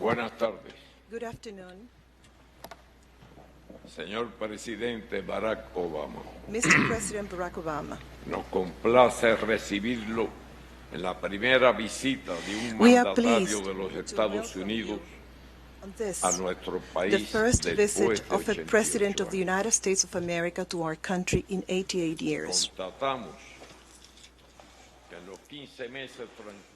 Buenas tardes. Good afternoon, Señor Presidente Barack Obama. Mr. President Barack Obama. Nos complace recibirlo en la primera visita de un We are mandatario pleased de los to Estados welcome Unidos on this, a nuestro the país first visit después de of a President 88 of the años. United States of America to our country in 88 years. Constatamos que en los 15 meses transcurridos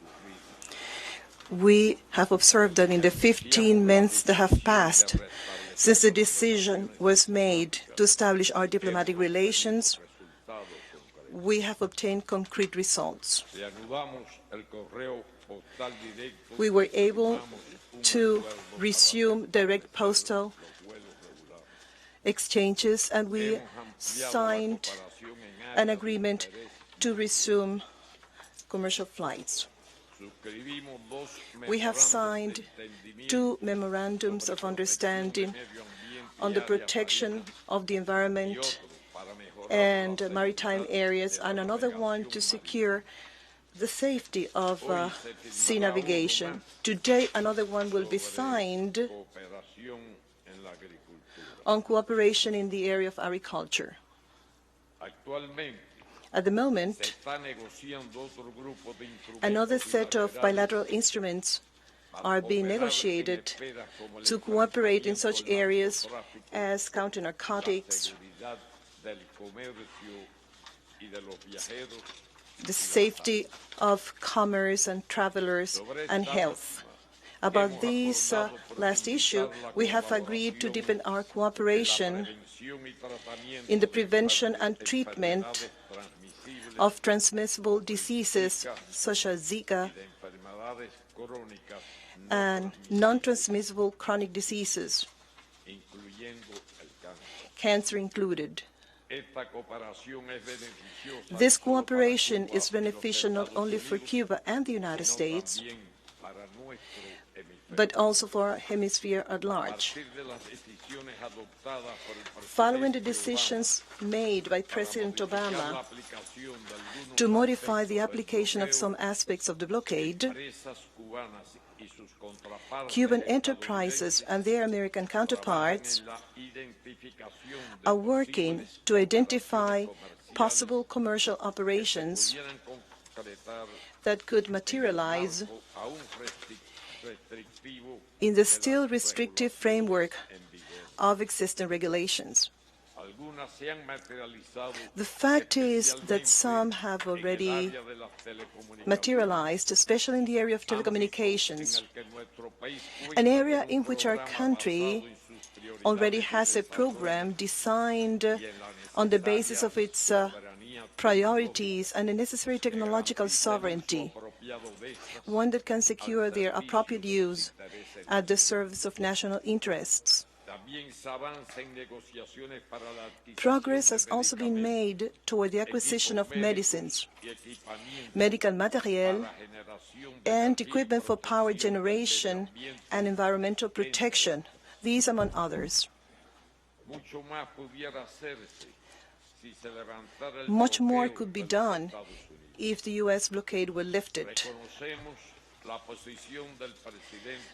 We have observed that in the 15 months that have passed since the decision was made to establish our diplomatic relations, we have obtained concrete results. We were able to resume direct postal exchanges, and we signed an agreement to resume commercial flights. We have signed 2 memorandums of understanding on the protection of the environment and maritime areas, and another one to secure the safety of sea navigation. Today, another one will be signed on cooperation in the area of agriculture. At the moment, another set of bilateral instruments are being negotiated to cooperate in such areas as counter-narcotics, the safety of commerce and travelers, and health. About this last issue, we have agreed to deepen our cooperation in the prevention and treatment of transmissible diseases such as Zika and non-transmissible chronic diseases, cancer included. This cooperation is beneficial not only for Cuba and the United States, but also for our hemisphere at large. Following the decisions made by President Obama to modify the application of some aspects of the blockade, Cuban enterprises and their American counterparts are working to identify possible commercial operations that could materialize in the still restrictive framework of existing regulations. The fact is that some have already materialized, especially in the area of telecommunications, an area in which our country already has a program designed on the basis of its priorities and the necessary technological sovereignty, one that can secure their appropriate use at the service of national interests. Progress has also been made toward the acquisition of medicines, medical materiel, and equipment for power generation and environmental protection, these among others. Much more could be done if the U.S. blockade were lifted.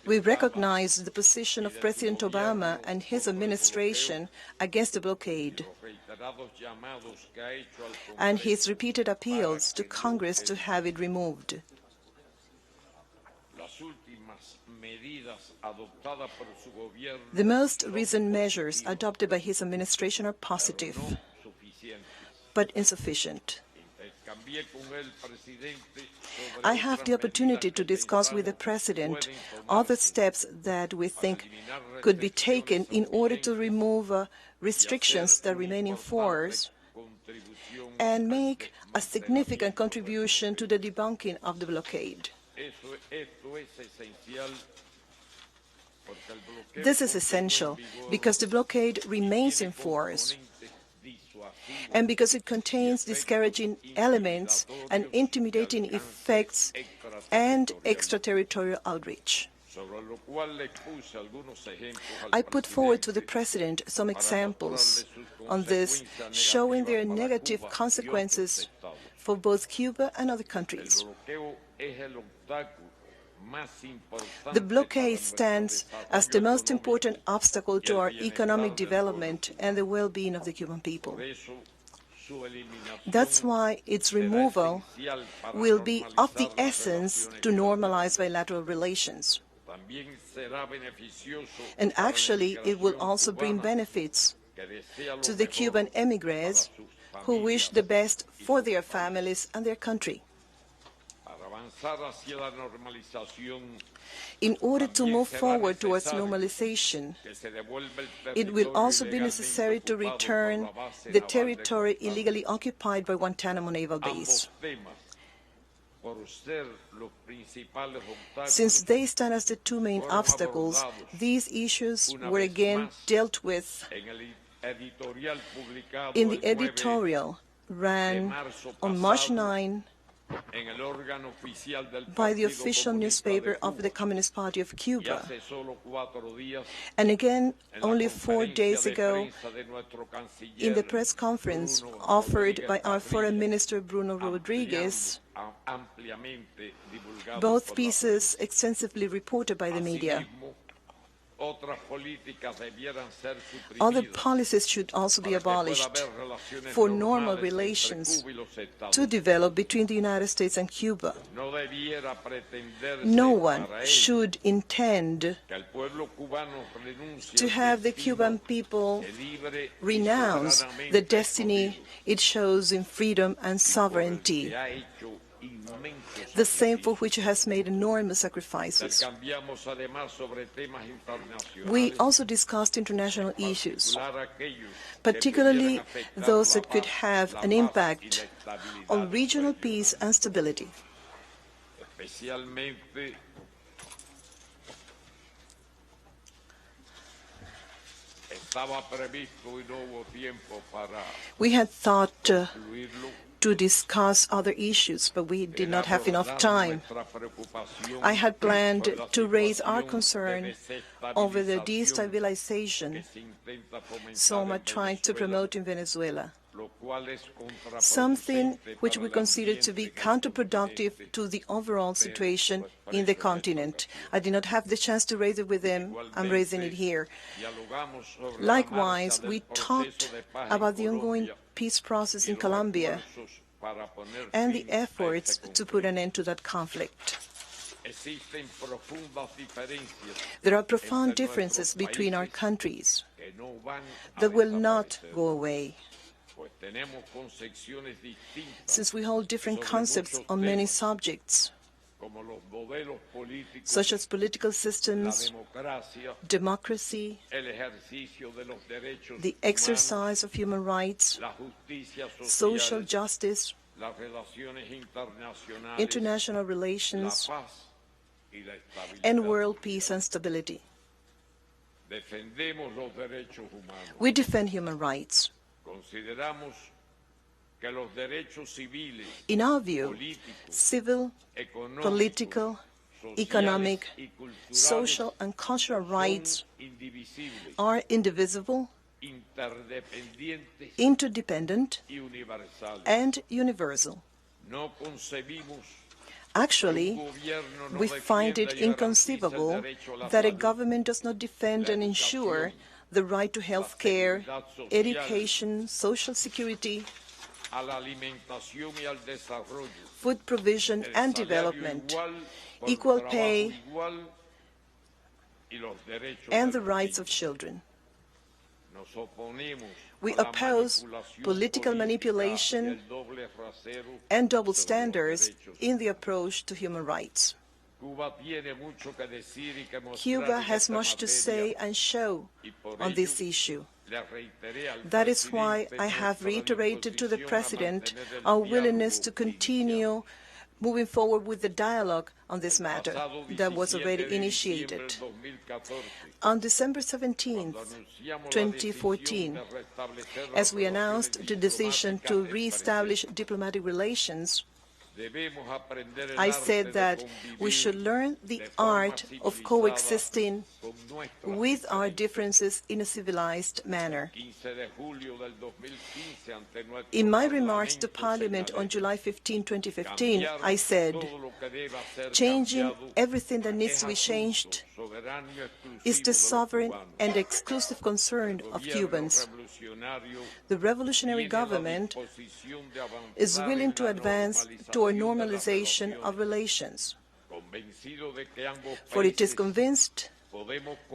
We recognize the position of President Obama and his administration against the blockade and his repeated appeals to Congress to have it removed. The most recent measures adopted by his administration are positive, but insufficient. I have the opportunity to discuss with the President other steps that we think could be taken in order to remove restrictions that remain in force and make a significant contribution to the debunking of the blockade. This is essential because the blockade remains in force and because it contains discouraging elements and intimidating effects and extraterritorial outreach. I put forward to the President some examples on this, showing their negative consequences for both Cuba and other countries. The blockade stands as the most important obstacle to our economic development and the well-being of the Cuban people. That's why its removal will be of the essence to normalize bilateral relations. And actually, it will also bring benefits to the Cuban emigres who wish the best for their families and their country. In order to move forward towards normalization, it will also be necessary to return the territory illegally occupied by Guantánamo Naval Base. Since they stand as the two main obstacles, these issues were again dealt with in the editorial ran on March 9 by the official newspaper of the Communist Party of Cuba. And again, only 4 days ago, in the press conference offered by our Foreign Minister Bruno Rodriguez, both pieces extensively reported by the media. Other policies should also be abolished for normal relations to develop between the United States and Cuba. No one should intend to have the Cuban people renounce the destiny it shows in freedom and sovereignty, the same for which it has made enormous sacrifices. We also discussed international issues, particularly those that could have an impact on regional peace and stability. We had thought to discuss other issues, but we did not have enough time. I had planned to raise our concern over the destabilization some are trying to promote in Venezuela, something which we consider to be counterproductive to the overall situation in the continent. I did not have the chance to raise it with them. I'm raising it here. Likewise, we talked about the ongoing peace process in Colombia and the efforts to put an end to that conflict. There are profound differences between our countries that will not go away, since we hold different concepts on many subjects, such as political systems, democracy, the exercise of human rights, social justice, international relations, and world peace and stability. We defend human rights. In our view, civil, political, economic, social, and cultural rights are indivisible, interdependent, and universal. Actually, we find it inconceivable that a government does not defend and ensure the right to health care, education, social security, food provision and development, equal pay, and the rights of children. We oppose political manipulation and double standards in the approach to human rights. Cuba has much to say and show on this issue. That is why I have reiterated to the President our willingness to continue moving forward with the dialogue on this matter that was already initiated. On December 17, 2014, as we announced the decision to reestablish diplomatic relations, I said that we should learn the art of coexisting with our differences in a civilized manner. In my remarks to Parliament on July 15, 2015, I said, changing everything that needs to be changed is the sovereign and exclusive concern of Cubans. The revolutionary government is willing to advance toward normalization of relations, for it is convinced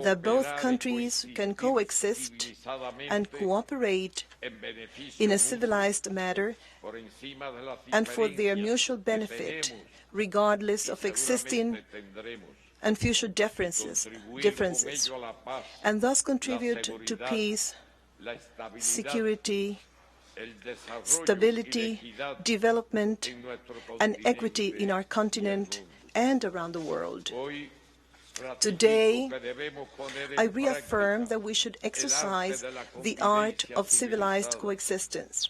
that both countries can coexist and cooperate in a civilized manner and for their mutual benefit, regardless of existing and future differences, and thus contribute to peace, security, stability, development, and equity in our continent and around the world. Today, I reaffirm that we should exercise the art of civilized coexistence,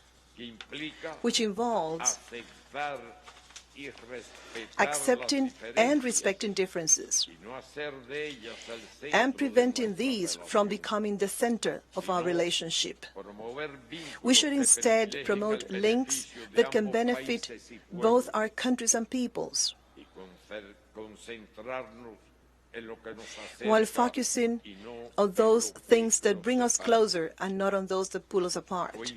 which involves accepting and respecting differences, and preventing these from becoming the center of our relationship. We should instead promote links that can benefit both our countries and peoples, while focusing on those things that bring us closer and not on those that pull us apart.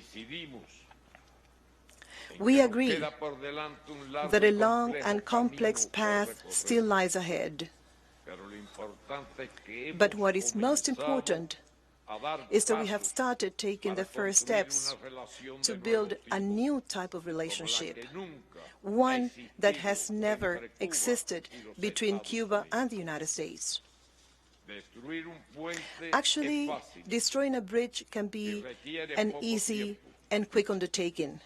We agree that a long and complex path still lies ahead. But what is most important is that we have started taking the first steps to build a new type of relationship, one that has never existed between Cuba and the United States. Actually, destroying a bridge can be an easy and quick undertaking.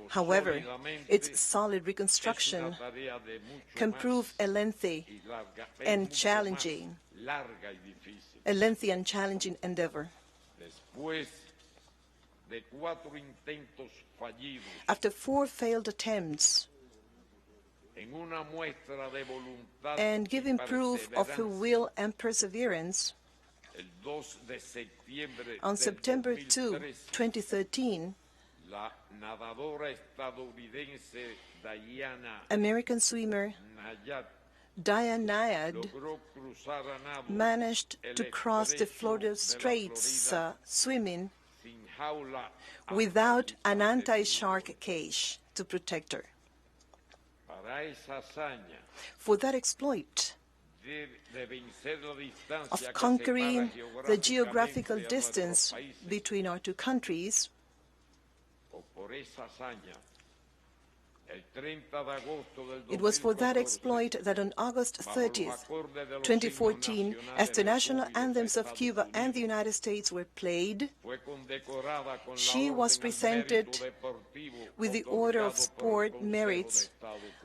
However, its solid reconstruction can prove a lengthy and challenging endeavor. After 4 failed attempts, and giving proof of her will and perseverance, on September 2, 2013, American swimmer Diane Nyad managed to cross the Florida Straits swimming without an anti-shark cage to protect her. For that exploit of conquering the geographical distance between our two countries, it was for that exploit that on August 30th, 2014, as the national anthems of Cuba and the United States were played, she was presented with the Order of Sport Merits,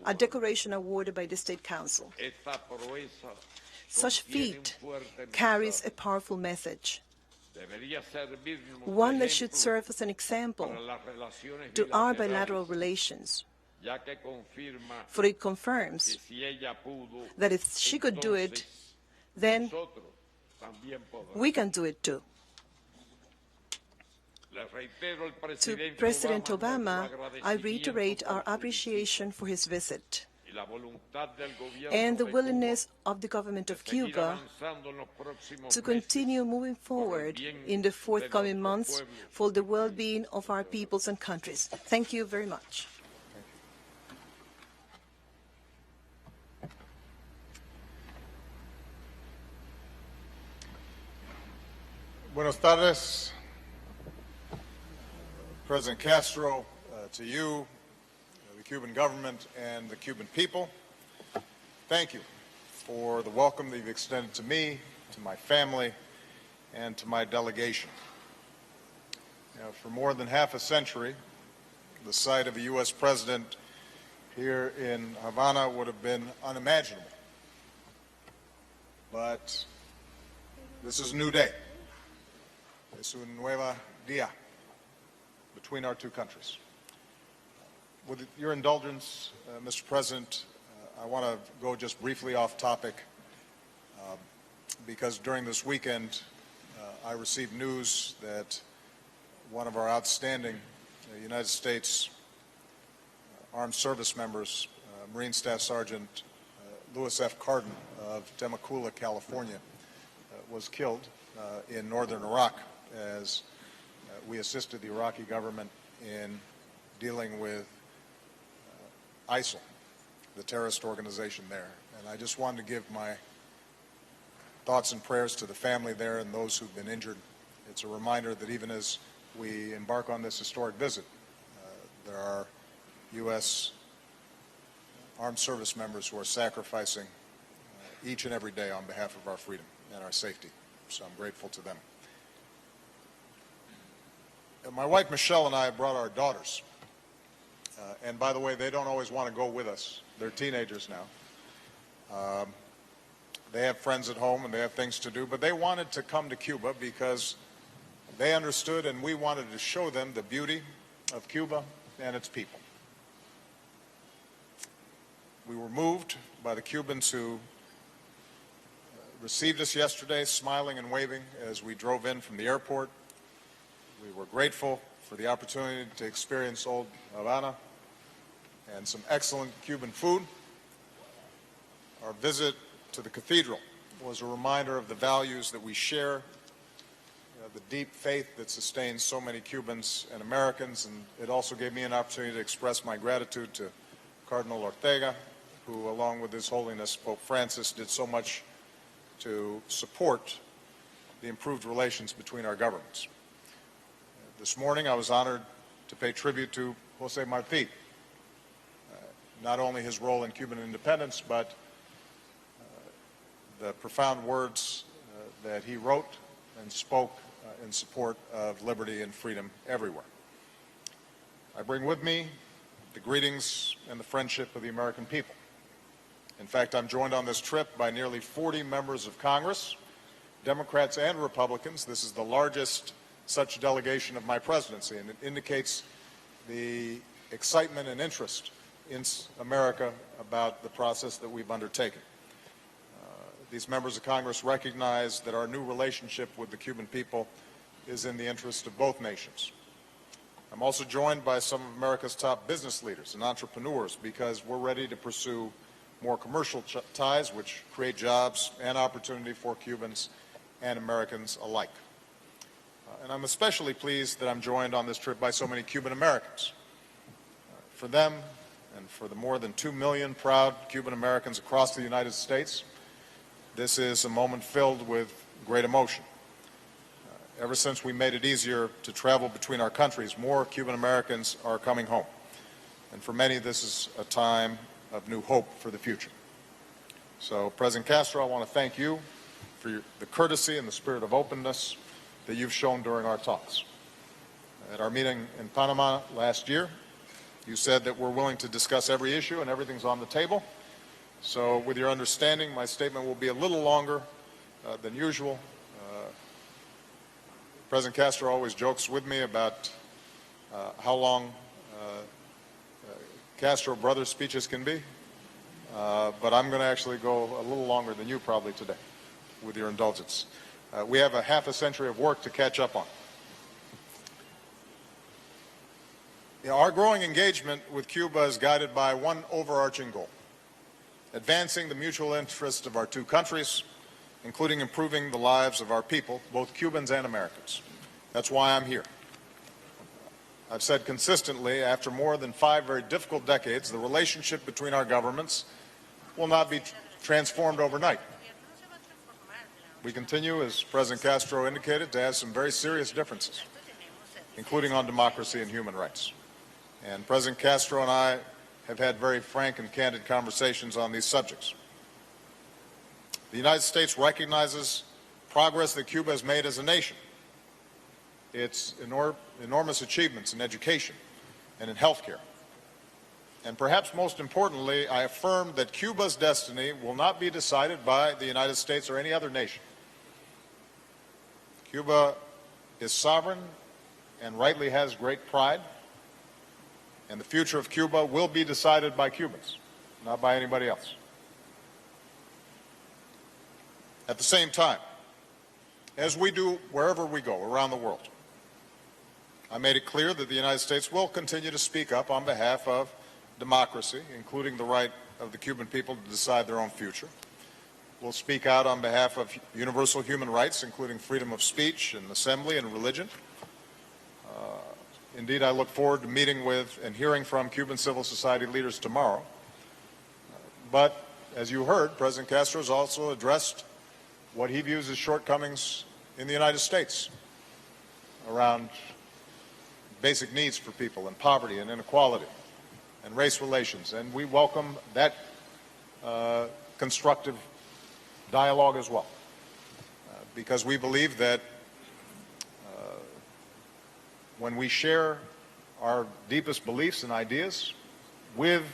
a decoration awarded by the State Council. Such feat carries a powerful message, one that should serve as an example to our bilateral relations, for it confirms that if she could do it, then we can do it too. To President Obama, I reiterate our appreciation for his visit and the willingness of the government of Cuba to continue moving forward in the forthcoming months for the well-being of our peoples and countries. Thank you very much. Buenas tardes, President Castro, to you, the Cuban government, and the Cuban people. Thank you for the welcome that you've extended to me, to my family, and to my delegation. For more than half a century, the sight of a U.S. president here in Havana would have been unimaginable. But this is a new day. Es un nuevo día between our two countries. With your indulgence, Mr. President, I want to go just briefly off topic because during this weekend I received news that one of our outstanding United States Armed Service members, Marine Staff Sergeant Louis F. Carden of Temecula, California, was killed in northern Iraq as we assisted the Iraqi government in dealing with ISIL, the terrorist organization there. And I just wanted to give my thoughts and prayers to the family there and those who've been injured. It's a reminder that even as we embark on this historic visit, there are U.S. armed service members who are sacrificing each and every day on behalf of our freedom and our safety. So I'm grateful to them. My wife Michelle and I brought our daughters. And by the way, they don't always want to go with us. They're teenagers now. They have friends at home and they have things to do, but they wanted to come to Cuba because they understood and we wanted to show them the beauty of Cuba and its people. We were moved by the Cubans who received us yesterday, smiling and waving as we drove in from the airport. We were grateful for the opportunity to experience Old Havana and some excellent Cuban food. Our visit to the cathedral was a reminder of the values that we share, the deep faith that sustains so many Cubans and Americans, and it also gave me an opportunity to express my gratitude to Cardinal Ortega, who, along with His Holiness Pope Francis, did so much to support the improved relations between our governments. This morning I was honored to pay tribute to Jose Marti, not only his role in Cuban independence, but the profound words that he wrote and spoke in support of liberty and freedom everywhere. I bring with me the greetings and the friendship of the American people. In fact, I'm joined on this trip by nearly 40 members of Congress, Democrats and Republicans. This is the largest such delegation of my presidency, and it indicates the excitement and interest in America about the process that we've undertaken. These members of Congress recognize that our new relationship with the Cuban people is in the interest of both nations. I'm also joined by some of America's top business leaders and entrepreneurs because we're ready to pursue more commercial ties which create jobs and opportunity for Cubans and Americans alike. And I'm especially pleased that I'm joined on this trip by so many Cuban Americans. For them and for the more than 2 million proud Cuban Americans across the United States, this is a moment filled with great emotion. Ever since we made it easier to travel between our countries, more Cuban Americans are coming home. And for many, this is a time of new hope for the future. So, President Castro, I want to thank you for the courtesy and the spirit of openness that you've shown during our talks. At our meeting in Panama last year, you said that we're willing to discuss every issue and everything's on the table. So with your understanding, my statement will be a little longer than usual. President Castro always jokes with me about how long Castro brother speeches can be, but I'm going to actually go a little longer than you probably today, with your indulgence. We have a half a century of work to catch up on. Our growing engagement with Cuba is guided by one overarching goal: advancing the mutual interests of our two countries, including improving the lives of our people, both Cubans and Americans. That's why I'm here. I've said consistently, after more than 5 very difficult decades, the relationship between our governments will not be transformed overnight. We continue, as President Castro indicated, to have some very serious differences, including on democracy and human rights. And President Castro and I have had very frank and candid conversations on these subjects. The United States recognizes progress that Cuba has made as a nation, its enormous achievements in education and in healthcare. And perhaps most importantly, I affirm that Cuba's destiny will not be decided by the United States or any other nation. Cuba is sovereign and rightly has great pride, and the future of Cuba will be decided by Cubans, not by anybody else. At the same time, as we do wherever we go around the world, I made it clear that the United States will continue to speak up on behalf of democracy, including the right of the Cuban people to decide their own future. We'll speak out on behalf of universal human rights, including freedom of speech and assembly and religion. Indeed, I look forward to meeting with and hearing from Cuban civil society leaders tomorrow. But, as you heard, President Castro has also addressed what he views as shortcomings in the United States around basic needs for people and poverty and inequality and race relations. And we welcome that constructive dialogue as well, because we believe that when we share our deepest beliefs and ideas with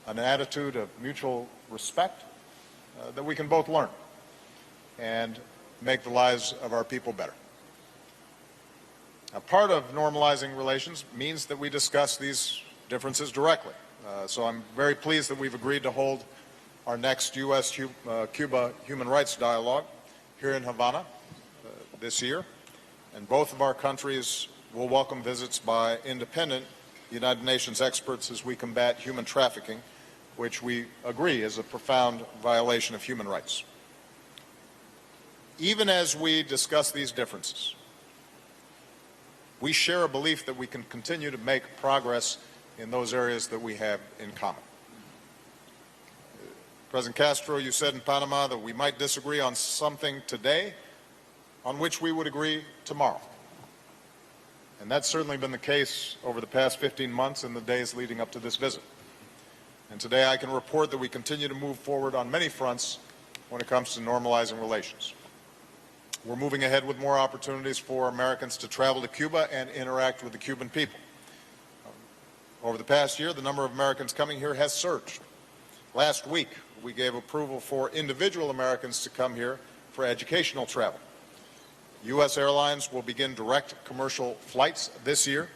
an attitude of mutual respect, that we can both learn and make the lives of our people better. Now, part of normalizing relations means that we discuss these differences directly. So I'm very pleased that we've agreed to hold our next U.S.-Cuba human rights dialogue here in Havana this year. And both of our countries will welcome visits by independent United Nations experts as we combat human trafficking, which we agree is a profound violation of human rights. Even as we discuss these differences, we share a belief that we can continue to make progress in those areas that we have in common. President Castro, you said in Panama that we might disagree on something today on which we would agree tomorrow. And that's certainly been the case over the past 15 months and the days leading up to this visit. And today I can report that we continue to move forward on many fronts when it comes to normalizing relations. We're moving ahead with more opportunities for Americans to travel to Cuba and interact with the Cuban people. Over the past year, the number of Americans coming here has surged. Last week, we gave approval for individual Americans to come here for educational travel. U.S. airlines will begin direct commercial flights this year.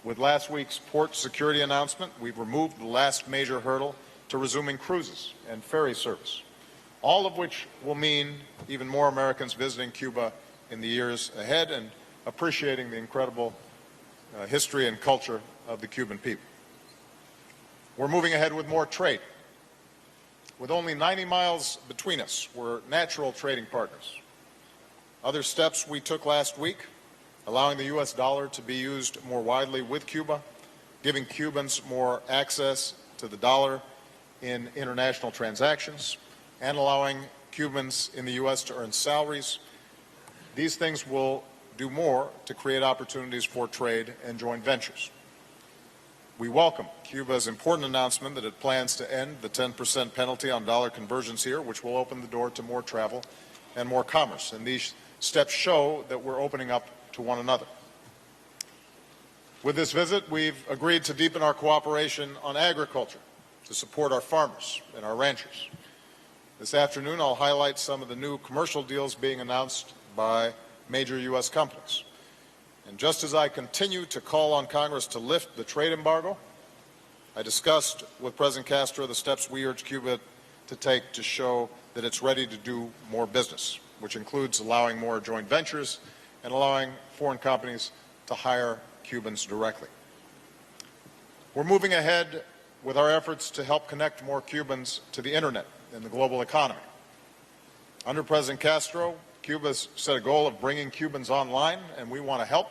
With last week's port security announcement, we've removed the last major hurdle to resuming cruises and ferry service, all of which will mean even more Americans visiting Cuba in the years ahead and appreciating the incredible history and culture of the Cuban people. We're moving ahead with more trade. With only 90 miles between us, we're natural trading partners. Other steps we took last week, allowing the U.S. dollar to be used more widely with Cuba, giving Cubans more access to the dollar in international transactions, and allowing Cubans in the U.S. to earn salaries. These things will do more to create opportunities for trade and joint ventures. We welcome Cuba's important announcement that it plans to end the 10% penalty on dollar conversions here, which will open the door to more travel and more commerce. And these steps show that we're opening up to one another. With this visit, we've agreed to deepen our cooperation on agriculture to support our farmers and our ranchers. This afternoon, I'll highlight some of the new commercial deals being announced by major U.S. companies. And just as I continue to call on Congress to lift the trade embargo, I discussed with President Castro the steps we urge Cuba to take to show that it's ready to do more business, which includes allowing more joint ventures and allowing foreign companies to hire Cubans directly. We're moving ahead with our efforts to help connect more Cubans to the Internet and the global economy. Under President Castro, Cuba's set a goal of bringing Cubans online, and we want to help.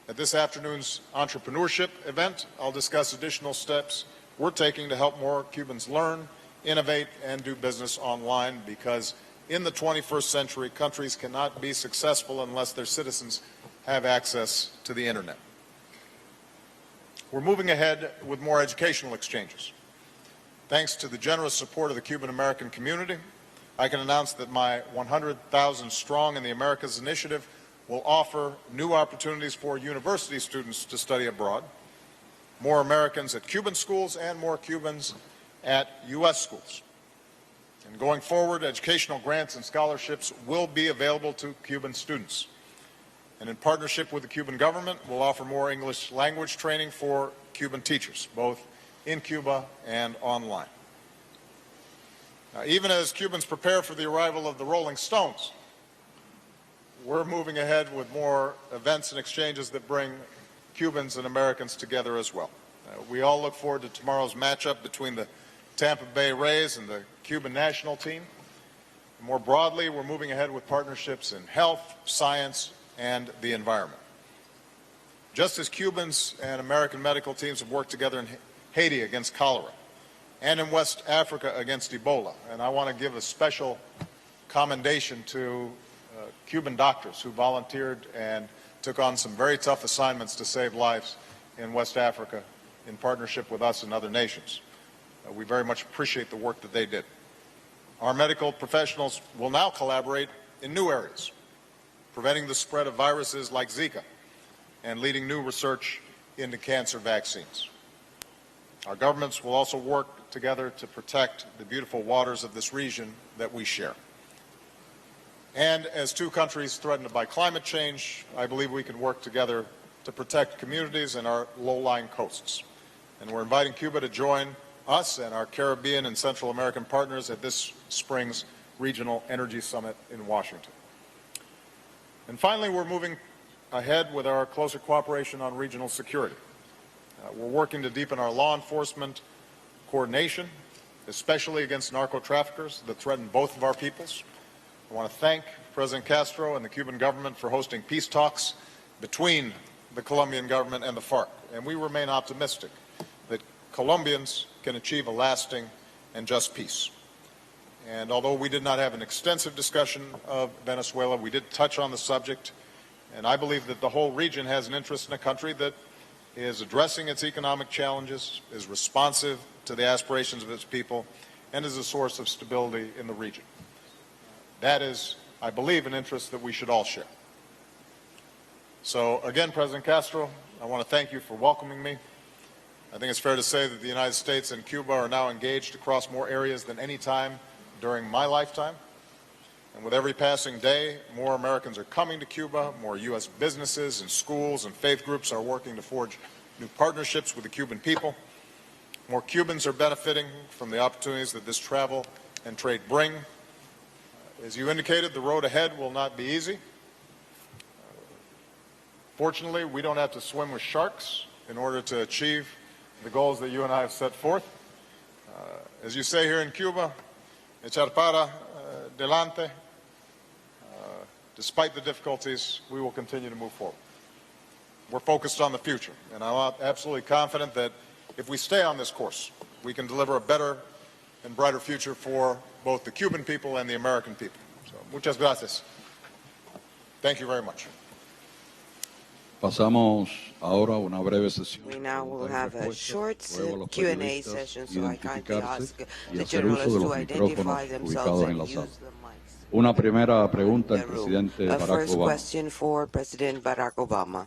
At this afternoon's entrepreneurship event, I'll discuss additional steps we're taking to help more Cubans learn, innovate, and do business online, because in the 21st century, countries cannot be successful unless their citizens have access to the Internet. We're moving ahead with more educational exchanges. Thanks to the generous support of the Cuban American community, I can announce that my 100,000 Strong in the Americas initiative will offer new opportunities for university students to study abroad, more Americans at Cuban schools and more Cubans at U.S. schools. And going forward, educational grants and scholarships will be available to Cuban students. And in partnership with the Cuban government, we'll offer more English language training for Cuban teachers, both in Cuba and online. Now, even as Cubans prepare for the arrival of the Rolling Stones, we're moving ahead with more events and exchanges that bring Cubans and Americans together as well. We all look forward to tomorrow's matchup between the Tampa Bay Rays and the Cuban national team. More broadly, we're moving ahead with partnerships in health, science, and the environment. Just as Cubans and American medical teams have worked together in Haiti against cholera and in West Africa against Ebola, and I want to give a special commendation to Cuban doctors who volunteered and took on some very tough assignments to save lives in West Africa in partnership with us and other nations. We very much appreciate the work that they did. Our medical professionals will now collaborate in new areas, preventing the spread of viruses like Zika and leading new research into cancer vaccines. Our governments will also work together to protect the beautiful waters of this region that we share. And as two countries threatened by climate change, I believe we can work together to protect communities and our low-lying coasts. And we're inviting Cuba to join us and our Caribbean and Central American partners at this spring's Regional Energy Summit in Washington. And finally, we're moving ahead with our closer cooperation on regional security. We're working to deepen our law enforcement coordination, especially against narco-traffickers that threaten both of our peoples. I want to thank President Castro and the Cuban government for hosting peace talks between the Colombian government and the FARC, and we remain optimistic that Colombians can achieve a lasting and just peace. And although we did not have an extensive discussion of Venezuela, we did touch on the subject, and I believe that the whole region has an interest in a country that is addressing its economic challenges, is responsive to the aspirations of its people, and is a source of stability in the region. That is, I believe, an interest that we should all share. So again, President Castro, I want to thank you for welcoming me. I think it's fair to say that the United States and Cuba are now engaged across more areas than any time during my lifetime. And with every passing day, more Americans are coming to Cuba, more U.S. businesses and schools and faith groups are working to forge new partnerships with the Cuban people. More Cubans are benefiting from the opportunities that this travel and trade bring. As you indicated, the road ahead will not be easy. Fortunately, we don't have to swim with sharks in order to achieve the goals that you and I have set forth. As you say here in Cuba, echar para delante. Despite the difficulties, we will continue to move forward. We're focused on the future, and I'm absolutely confident that if we stay on this course, we can deliver a better and brighter future for both the Cuban people and the American people. So, muchas gracias. Thank you very much. Pasamos ahora a una breve sesión. We now will have a short Q&A session, so I kindly ask the hacer uso de journalists to los identify micrófonos themselves ubicados en and la use sala. the mics. Una primera pregunta al presidente A Barack first Obama. question for President Barack Obama.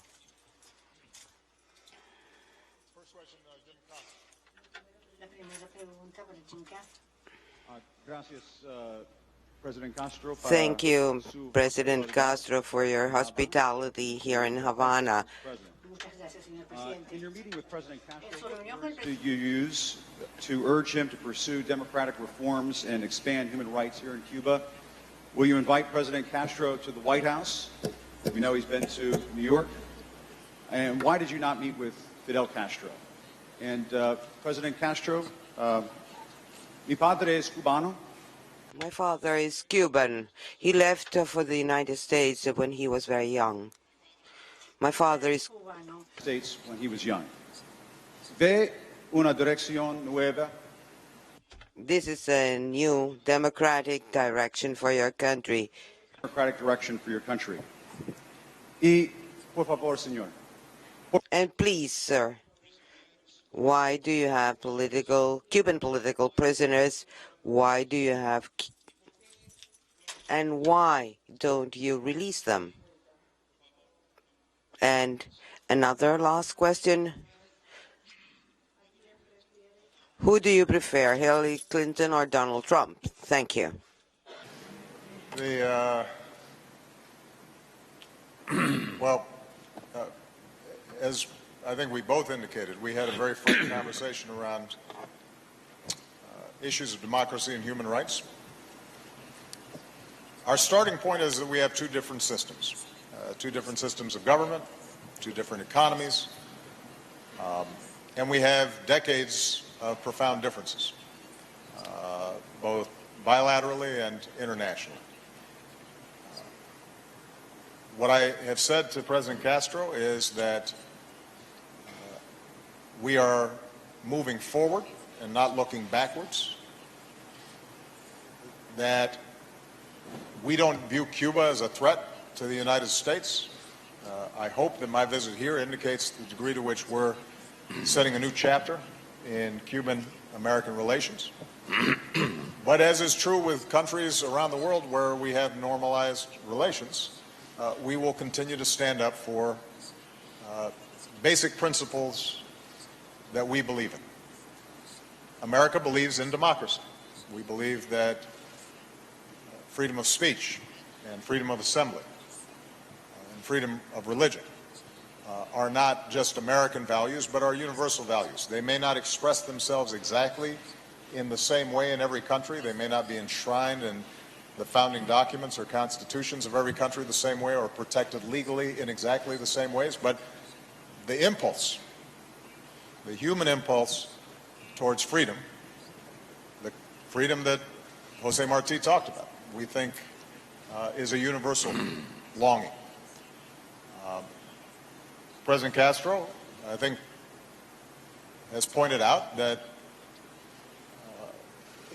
Thank you, President Castro, for your hospitality here in Havana. In your meeting with President Castro, what did you use to urge him to pursue democratic reforms and expand human rights here in Cuba? Will you invite President Castro to the White House? We know he's been to New York. And why did you not meet with Fidel Castro? And President Castro, mi padre es cubano. My father is Cuban. He left for the United States when he was very young. My father is States when he was young. Ve una dirección nueva. This is a new democratic direction for your country. Democratic direction for your country. Y, por favor, señor. And please, sir, why do you have Cuban political prisoners? Why do you have, and why don't you release them? And another last question. Who do you prefer, Hillary Clinton or Donald Trump? Thank you. Well, as I think we both indicated, we had a very frank conversation around issues of democracy and human rights. Our starting point is that we have two different systems of government, two different economies, and we have decades of profound differences, both bilaterally and internationally. What I have said to President Castro is that we are moving forward and not looking backwards, that we don't view Cuba as a threat to the United States. I hope that my visit here indicates the degree to which we're setting a new chapter in Cuban-American relations. But as is true with countries around the world where we have normalized relations, we will continue to stand up for basic principles that we believe in. America believes in democracy. We believe that freedom of speech and freedom of assembly and freedom of religion are not just American values, but are universal values. They may not express themselves exactly in the same way in every country. They may not be enshrined in the founding documents or constitutions of every country the same way or protected legally in exactly the same ways, but the impulse, the human impulse towards freedom, the freedom that Jose Marti talked about, we think is a universal longing. President Castro, I think, has pointed out that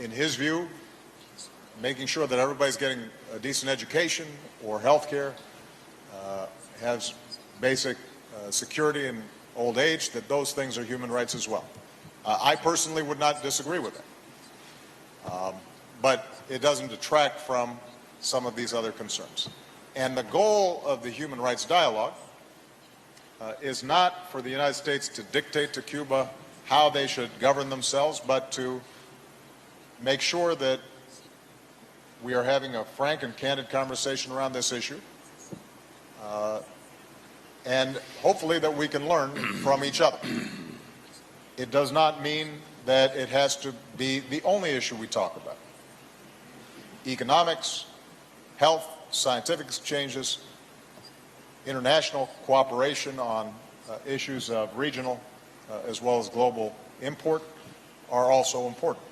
in his view, making sure that everybody's getting a decent education or health care, has basic security in old age, that those things are human rights as well. I personally would not disagree with that. But it doesn't detract from some of these other concerns. And the goal of the human rights dialogue is not for the United States to dictate to Cuba how they should govern themselves, but to make sure that we are having a frank and candid conversation around this issue, and hopefully that we can learn from each other. It does not mean that it has to be the only issue we talk about. Economics, health, scientific exchanges, international cooperation on issues of regional as well as global import are also important.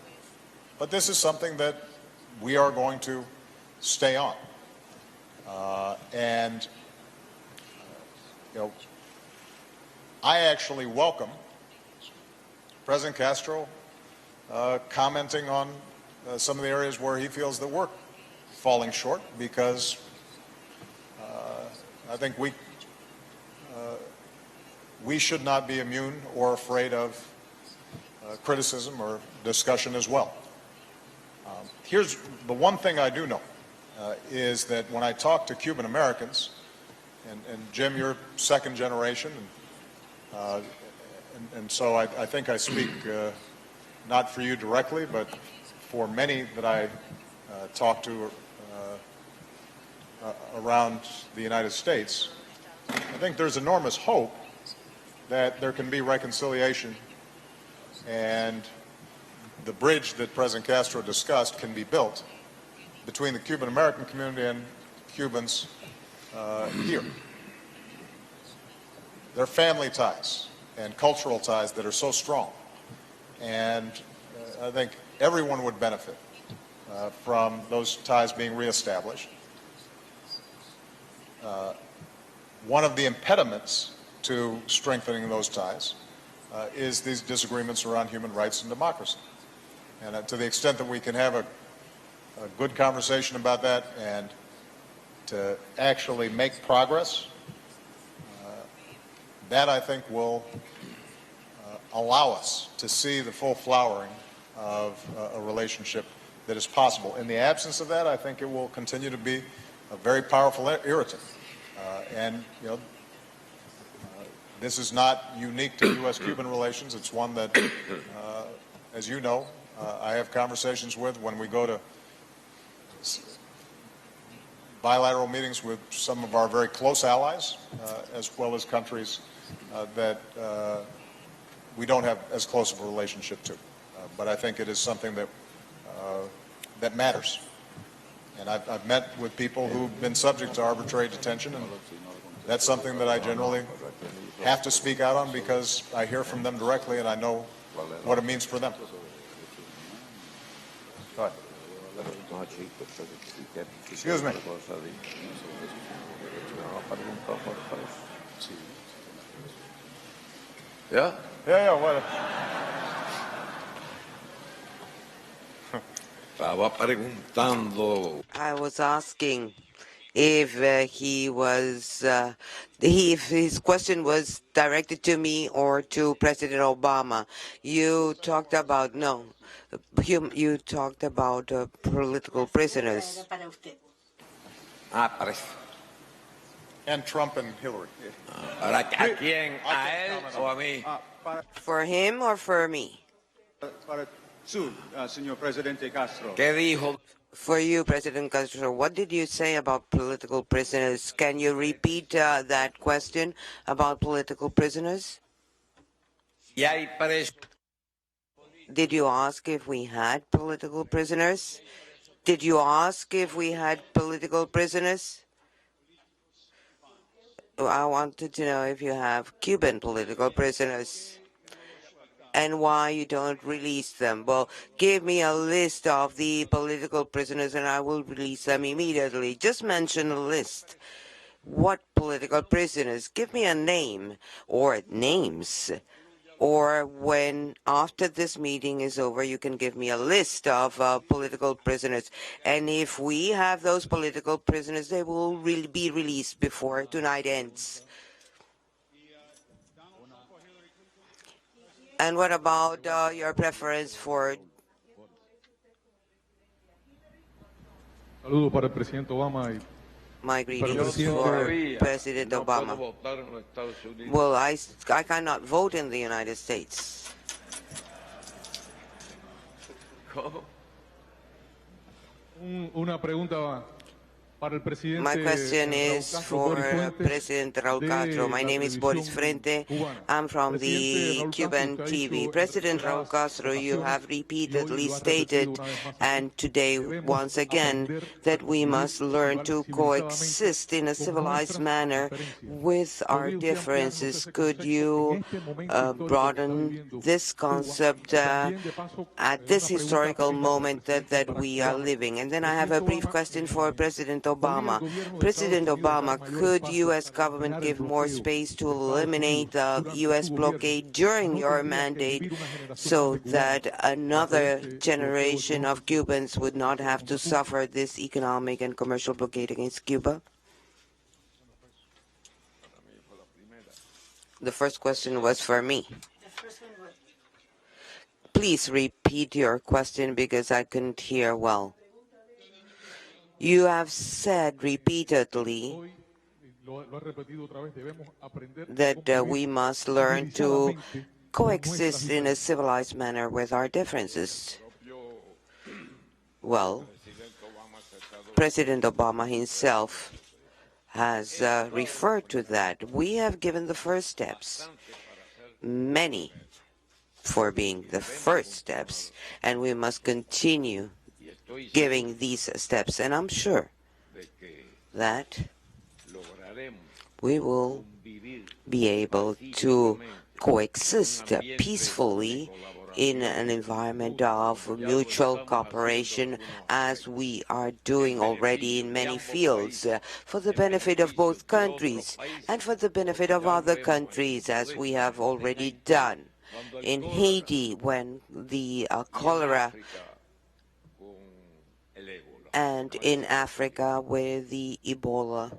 But this is something that we are going to stay on. I actually welcome President Castro commenting on some of the areas where he feels that we're falling short, because I think we should not be immune or afraid of criticism or discussion as well. Here's the one thing I do know, is that when I talk to Cuban Americans, and Jim, you're second generation, and so I think I speak not for you directly, but for many that I talk to around the United States. I think there's enormous hope that there can be reconciliation, and the bridge that President Castro discussed can be built between the Cuban American community and Cubans here. There are family ties and cultural ties that are so strong, and I think everyone would benefit from those ties being reestablished. One of the impediments to strengthening those ties is these disagreements around human rights and democracy. And to the extent that we can have a good conversation about that and to actually make progress, that I think will allow us to see the full flowering of a relationship that is possible. In the absence of that, I think it will continue to be a very powerful irritant. This is not unique to U.S.-Cuban relations. It's one that, as you know, I have conversations with when we go to bilateral meetings with some of our very close allies, as well as countries that we don't have as close of a relationship to. But I think it is something that that matters. And I've met with people who've been subject to arbitrary detention, and that's something that I generally have to speak out on because I hear from them directly and I know what it means for them. Go ahead. Excuse me. Yeah? Yeah, what? Estaba preguntando. I was asking if if his question was directed to me or to President Obama. You talked about you talked about political prisoners. And Trump and Hillary. ¿A quién? ¿A él o a mí? For him or for me? Para su, señor Presidente Castro. ¿Qué dijo? For you, President Castro, what did you say about political prisoners? Can you repeat that question about political prisoners? Si hay presos. Did you ask if we had political prisoners? Did you ask if we had political prisoners? I wanted to know if you have Cuban political prisoners and why you don't release them. Well, give me a list of the political prisoners and I will release them immediately. Just mention a list. What political prisoners? Give me a name or names. Or when after this meeting is over, you can give me a list of political prisoners. And if we have those political prisoners, they will really be released before tonight ends. And what about your preference for... Saludos para el presidente Obama y My greetings for President Obama. Well, I cannot vote in the United States. Una pregunta para el presidente. My question is for President Raúl Castro. My name is Boris Frente. I'm from the Cuban TV. President Raúl Castro, you have repeatedly stated, and today once again, that we must learn to coexist in a civilized manner with our differences. Could you broaden this concept at this historical moment that we are living? And then I have a brief question for President Obama. President Obama, could U.S. government give more space to eliminate the U.S. blockade during your mandate so that another generation of Cubans would not have to suffer this economic and commercial blockade against Cuba? The first question was for me. Please repeat your question because I couldn't hear well. You have said repeatedly that we must learn to coexist in a civilized manner with our differences. Well, President Obama himself has referred to that. We have given the first steps, many for being the first steps, and we must continue giving these steps. And I'm sure that we will be able to coexist peacefully in an environment of mutual cooperation, as we are doing already in many fields, for the benefit of both countries and for the benefit of other countries, as we have already done in Haiti when the cholera, and in Africa with the Ebola.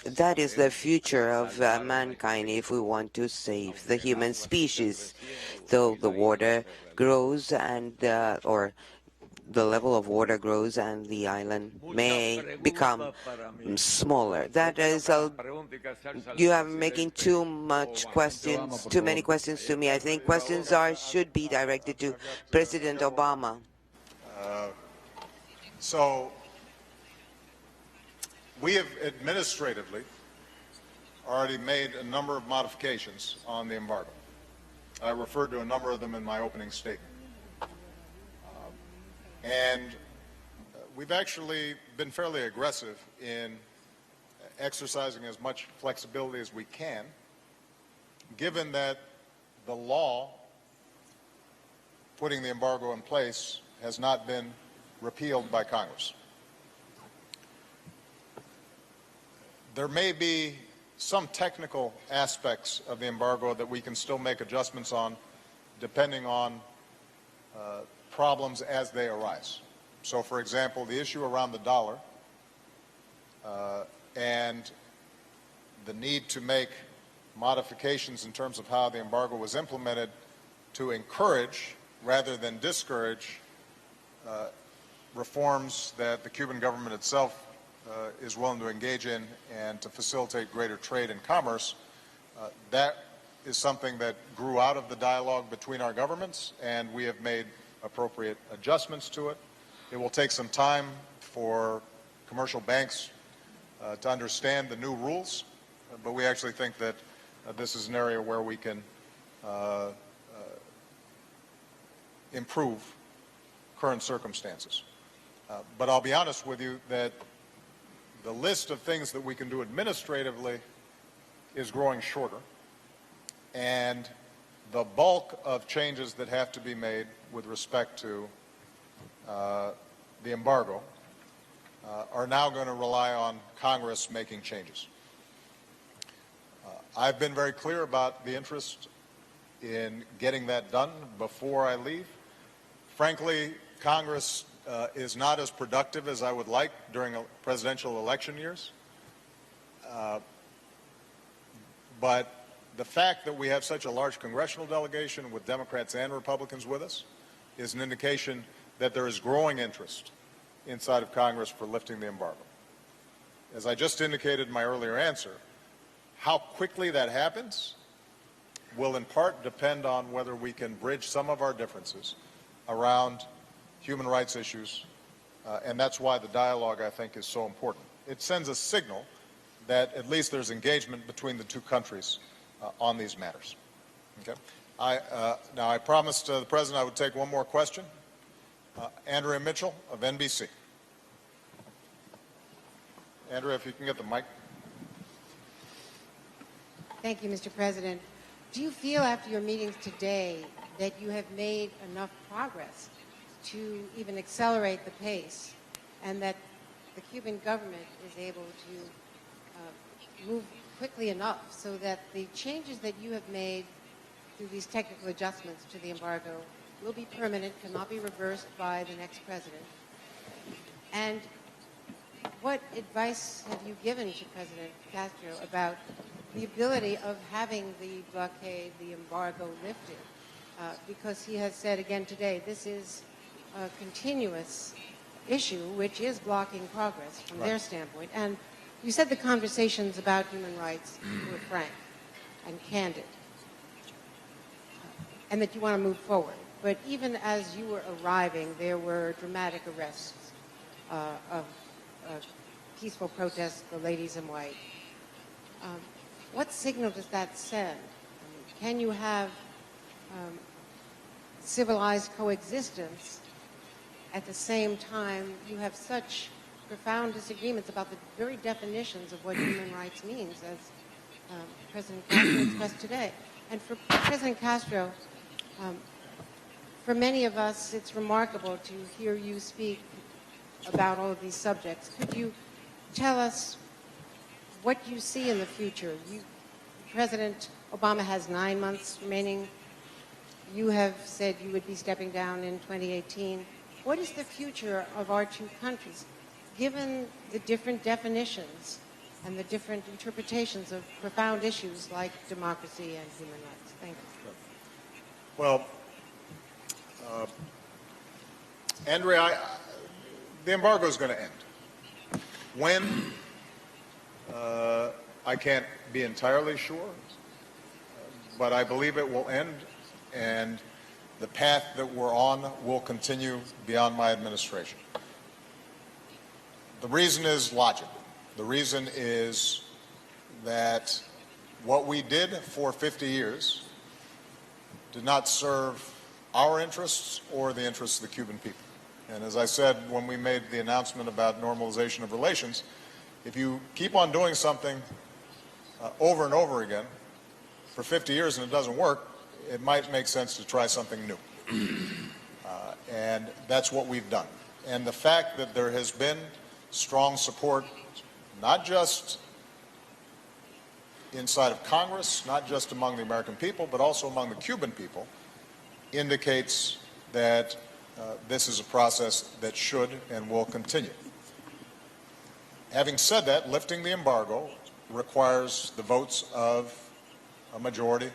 That is the future of mankind if we want to save the human species. Though the water grows and, or the level of water grows and the island may become smaller. That is, you are making too many questions to me. I think questions should be directed to President Obama. So we have administratively already made a number of modifications on the embargo. I referred to a number of them in my opening statement. And we've actually been fairly aggressive in exercising as much flexibility as we can, given that the law putting the embargo in place has not been repealed by Congress. There may be some technical aspects of the embargo that we can still make adjustments on, depending on problems as they arise. So, for example, the issue around the dollar and the need to make modifications in terms of how the embargo was implemented to encourage rather than discourage reforms that the Cuban government itself is willing to engage in and to facilitate greater trade and commerce. That is something that grew out of the dialogue between our governments, and we have made appropriate adjustments to it. It will take some time for commercial banks to understand the new rules, but we actually think that this is an area where we can improve current circumstances. But I'll be honest with you that the list of things that we can do administratively is growing shorter, and the bulk of changes that have to be made with respect to the embargo are now going to rely on Congress making changes. I've been very clear about the interest in getting that done before I leave. Frankly, Congress is not as productive as I would like during presidential election years. But the fact that we have such a large congressional delegation with Democrats and Republicans with us is an indication that there is growing interest inside of Congress for lifting the embargo. As I just indicated in my earlier answer, how quickly that happens will in part depend on whether we can bridge some of our differences around human rights issues, and that's why the dialogue, I think, is so important. It sends a signal that at least there's engagement between the two countries on these matters. Okay? Now, I promised the President I would take one more question. Andrea Mitchell of NBC. Andrea, if you can get the mic. Thank you, Mr. President. Do you feel after your meetings today that you have made enough progress to even accelerate the pace, and that the Cuban government is able to move quickly enough so that the changes that you have made through these technical adjustments to the embargo will be permanent, cannot be reversed by the next president? And what advice have you given to President Castro about the ability of having the blockade, the embargo lifted? Because he has said again today, this is a continuous issue which is blocking progress from their standpoint. And you said the conversations about human rights were frank and candid, and that you want to move forward. But even as you were arriving, there were dramatic arrests of peaceful protests, the ladies in white. What signal does that send? I mean, can you have civilized coexistence at the same time you have such profound disagreements about the very definitions of what human rights means, as President Castro expressed today? And for President Castro, for many of us, it's remarkable to hear you speak about all of these subjects. Could you tell us what you see in the future? President Obama has 9 months remaining. You have said you would be stepping down in 2018. What is the future of our two countries, given the different definitions and the different interpretations of profound issues like democracy and human rights? Thank you. Well, Andrea, the embargo is going to end. When? I can't be entirely sure, but I believe it will end, and the path that we're on will continue beyond my administration. The reason is logic. The reason is that what we did for 50 years did not serve our interests or the interests of the Cuban people. And as I said when we made the announcement about normalization of relations, if you keep on doing something over and over again for 50 years and it doesn't work, it might make sense to try something new. And that's what we've done. And the fact that there has been strong support, not just inside of Congress, not just among the American people, but also among the Cuban people, indicates that this is a process that should and will continue. Having said that, lifting the embargo requires the votes of a majority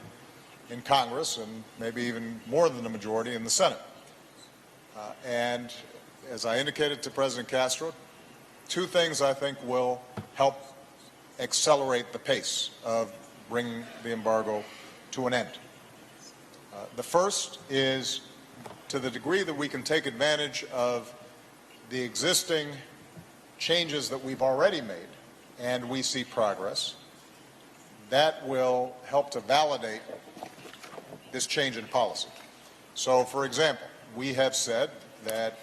in Congress and maybe even more than a majority in the Senate. And as I indicated to President Castro, two things I think will help accelerate the pace of bringing the embargo to an end. The first is, to the degree that we can take advantage of the existing changes that we've already made and we see progress, that will help to validate this change in policy. So, for example, we have said that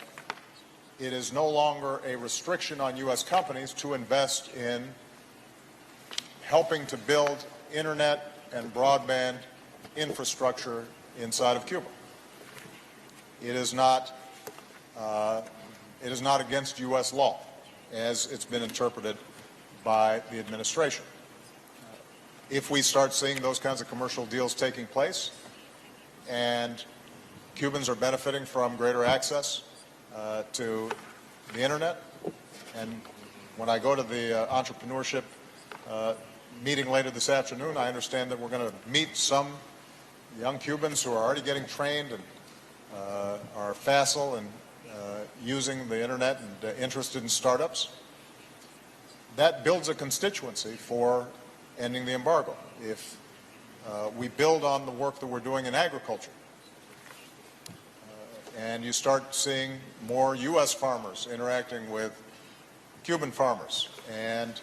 it is no longer a restriction on U.S. companies to invest in helping to build internet and broadband infrastructure inside of Cuba. It is not against U.S. law, as it's been interpreted by the administration. If we start seeing those kinds of commercial deals taking place, and Cubans are benefiting from greater access to the internet, and when I go to the entrepreneurship meeting later this afternoon, I understand that we're going to meet some young Cubans who are already getting trained and are facile and using the internet and interested in startups. That builds a constituency for ending the embargo. If we build on the work that we're doing in agriculture, and you start seeing more U.S. farmers interacting with Cuban farmers, and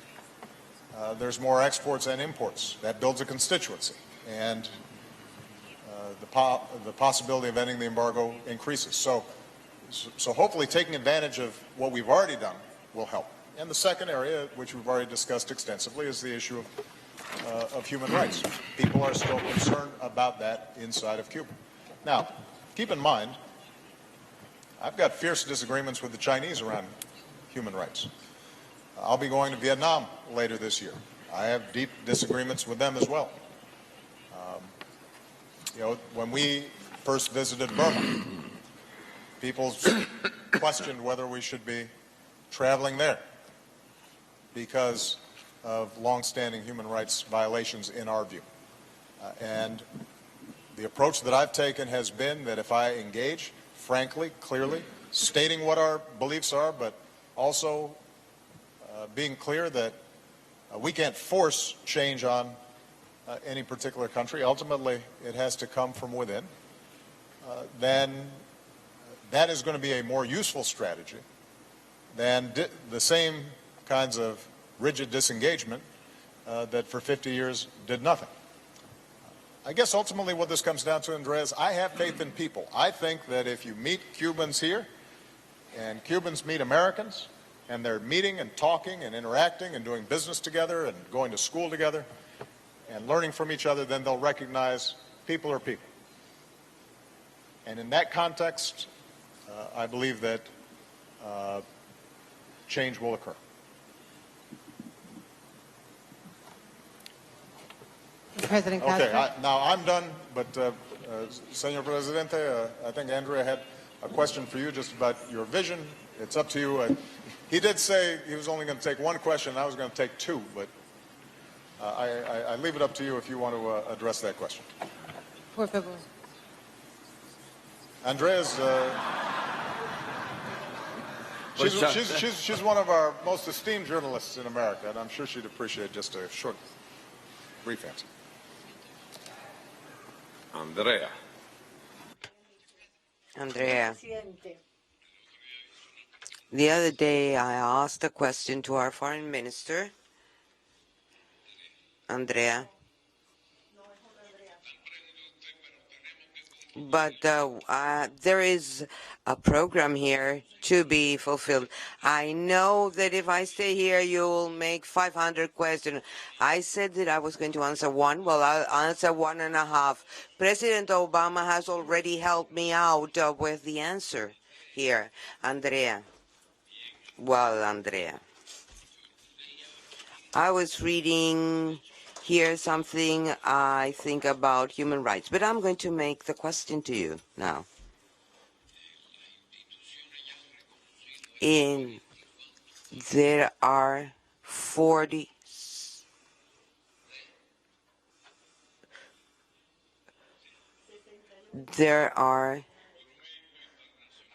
there's more exports and imports, that builds a constituency, and the possibility of ending the embargo increases. So hopefully taking advantage of what we've already done will help. And the second area, which we've already discussed extensively, is the issue of human rights. People are still concerned about that inside of Cuba. Now, keep in mind, I've got fierce disagreements with the Chinese around human rights. I'll be going to Vietnam later this year. I have deep disagreements with them as well. When we first visited Burma, people questioned whether we should be traveling there because of long-standing human rights violations in our view. And the approach that I've taken has been that if I engage, frankly, clearly, stating what our beliefs are, but also being clear that we can't force change on any particular country. Ultimately, it has to come from within. Then that is going to be a more useful strategy than the same kinds of rigid disengagement that for 50 years did nothing. I guess ultimately what this comes down to, Andreas, I have faith in people. I think that if you meet Cubans here and Cubans meet Americans and they're meeting and talking and interacting and doing business together and going to school together and learning from each other, then they'll recognize people are people. And in that context, I believe that change will occur. President Castro. Okay, now I'm done, but Senor Presidente, I think Andrea had a question for you just about your vision. It's up to you. He did say he was only going to take one question, and I was going to take two, but I leave it up to you if you want to address that question. Por favor. Andrea's, she's one of our most esteemed journalists in America, and I'm sure she'd appreciate just a short, brief answer. Andrea, The other day I asked a question to our foreign minister, Andrea. But there is a program here to be fulfilled. I know that if I stay here, you'll make 500 questions. I said that I was going to answer one. Well, I'll answer 1.5. President Obama has already helped me out with the answer here. Andrea. Well, Andrea. I was reading here something I think about human rights, but I'm going to make the question to you now. There are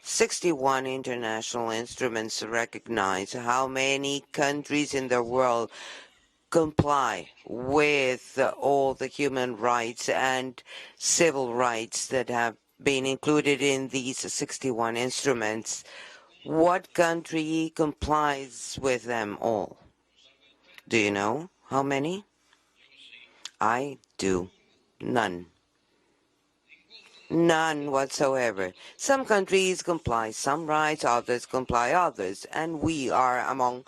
61 international instruments recognize how many countries in the world comply with all the human rights and civil rights that have been included in these 61 instruments. What country complies with them all? Do you know how many? I do. None. None whatsoever. Some countries comply some rights, others comply others, and we are among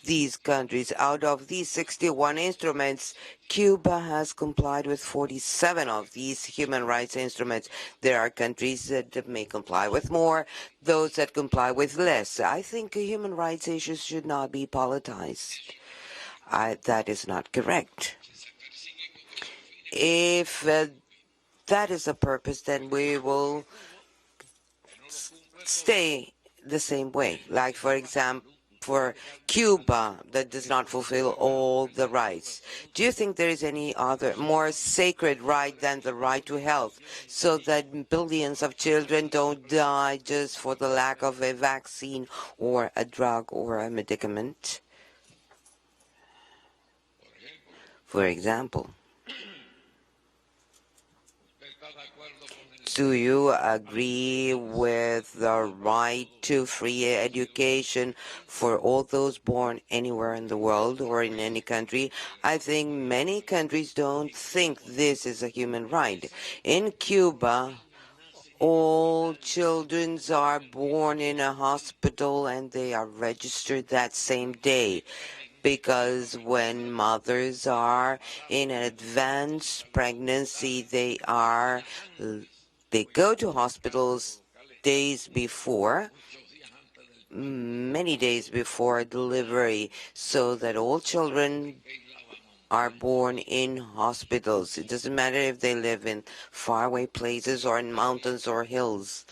these countries. Out of these 61 instruments, Cuba has complied with 47 of these human rights instruments. There are countries that may comply with more, those that comply with less. I think human rights issues should not be politicized. That is not correct. If that is the purpose, then we will stay the same way. Like, for example, for Cuba, that does not fulfill all the rights. Do you think there is any other more sacred right than the right to health, so that billions of children don't die just for the lack of a vaccine or a drug or a medicament? For example. Do you agree with the right to free education for all those born anywhere in the world or in any country? I think many countries don't think this is a human right. In Cuba, all children are born in a hospital and they are registered that same day. Because when mothers are in an advanced pregnancy, they go to hospitals days before, many days before delivery, so that all children are born in hospitals. It doesn't matter if they live in faraway places or in mountains or hills.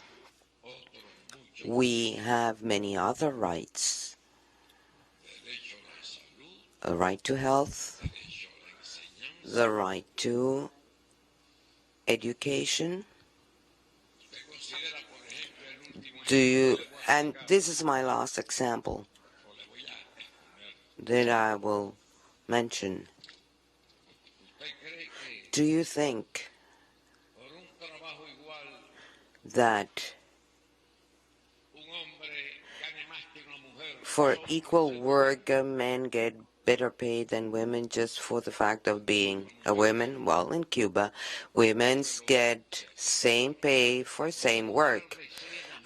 We have many other rights. A right to health, the right to education. And this is my last example that I will mention. Do you think that for equal work, men get better paid than women just for the fact of being a woman? Well, in Cuba, women get same pay for same work.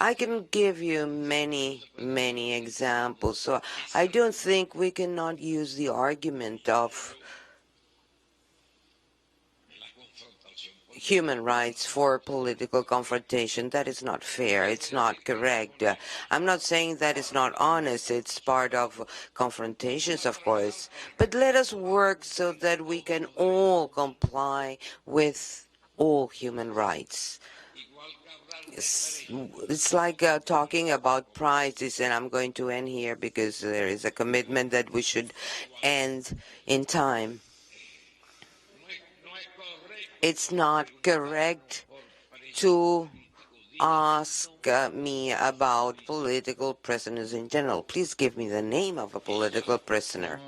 I can give you many, many examples. So I don't think we cannot use the argument of human rights for political confrontation. That is not fair. It's not correct. I'm not saying that it's not honest. It's part of confrontations, of course. But let us work so that we can all comply with all human rights. It's like talking about prizes, and I'm going to end here because there is a commitment that we should end in time. It's not correct to ask me about political prisoners in general. Please give me the name of a political prisoner.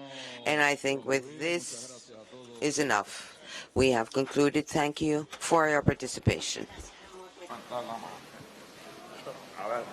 And I think with this is enough. We have concluded. Thank you for your participation. A ver.